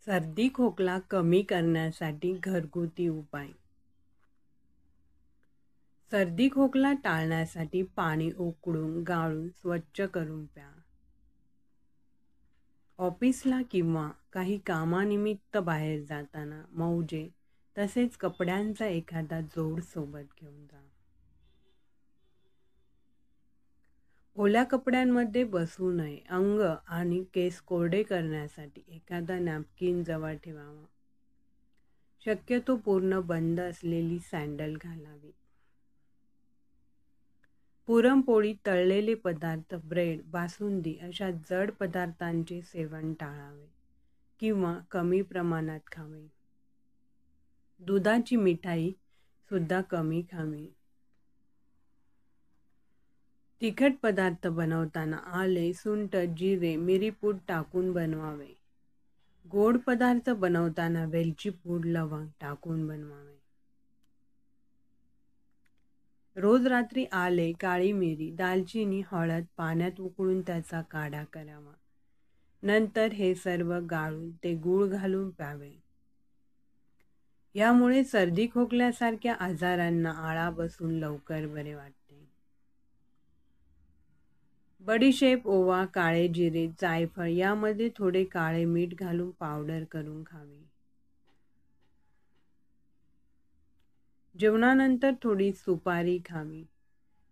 सर्दी खोकला कमी करण्यासाठी घरगुती उपाय। सर्दी खोकला टाळण्यासाठी पाणी उकळून गाळून स्वच्छ करून प्या। ऑफिसला किंवा काही कामानिमित्त बाहेर जाताना मोजे तसेच कपड्यांचा एखादा जोड सोबत घेऊन जा। ओल्या कपड्यांमध्ये बसू नये। अंग आणि केस कोरडे करण्यासाठी एखादा नॅपकिन जवळ ठेवावा। शक्यतो पूर्ण बंद असलेली सँडल घालावी। पुरणपोळी, तळलेले पदार्थ, ब्रेड, बासुंदी अशा जड पदार्थांचे सेवन टाळावे किंवा कमी प्रमाणात खावे। दुधाची मिठाई सुद्धा कमी खावी। तिखट पदार्थ बनवताना आले, सुंठ, जिरे, मिरीपूड टाकून बनवावे। गोड पदार्थ बनवताना वेलची पूड, लवंग टाकून बनवावे। रोज रात्री आले, काळी मिरी, दालचिनी, हळद पाण्यात उकळून त्याचा काढा करावा। नंतर हे सर्व गाळून ते गूळ घालून प्यावे। यामुळे सर्दी खोकल्यासारख्या आजारांना आळा बसून लवकर बरे वाटते। बडीशेप, ओवा, काळे जिरे, जायफळ यामध्ये थोडे काळे मीठ घालून पावडर करून खावी। जेवणानंतर थोडी सुपारी खावी।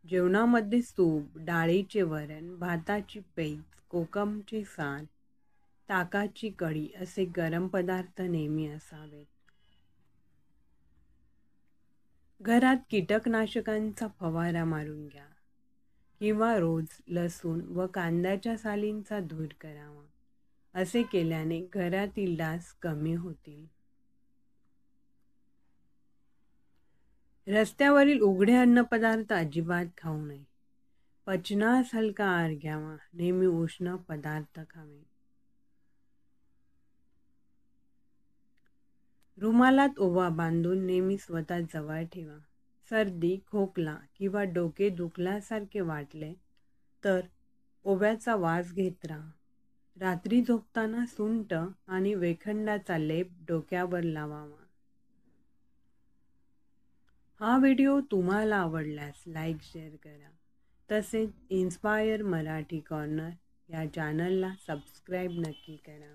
जेवणामध्ये सूप, डाळीचे वरण, भाताची पेज, कोकमचे सार, ताकाची कढी असे गरम पदार्थ नेहमी असावेत। घरात कीटकनाशकांचा फवारा मारून घ्या किंवा रोज लसूण व कांद्याच्या सालींचा धूर करावा। असे केल्याने घरातील डास कमी होतील। रस्त्यावरील उघडे अन्नपदार्थ अजिबात खाऊ नये। पचनास हलका आहार घ्यावा। नेहमी उष्ण पदार्थ खावे। रुमालात ओवा बांधून नेहमी स्वतः जवळ ठेवा। सर्दी, खोकला किंवा डोके दुखल्यासारखे वाटले तर ओव्याचा वास घेत राहा। रात्री झोपताना सुंठ आणि वेखंडाचा लेप डोक्यावर लावावा। हा व्हिडिओ तुम्हाला आवडल्यास लाईक शेअर करा। तसेच इन्स्पायर मराठी कॉर्नर या चॅनलला सबस्क्राईब नक्की करा।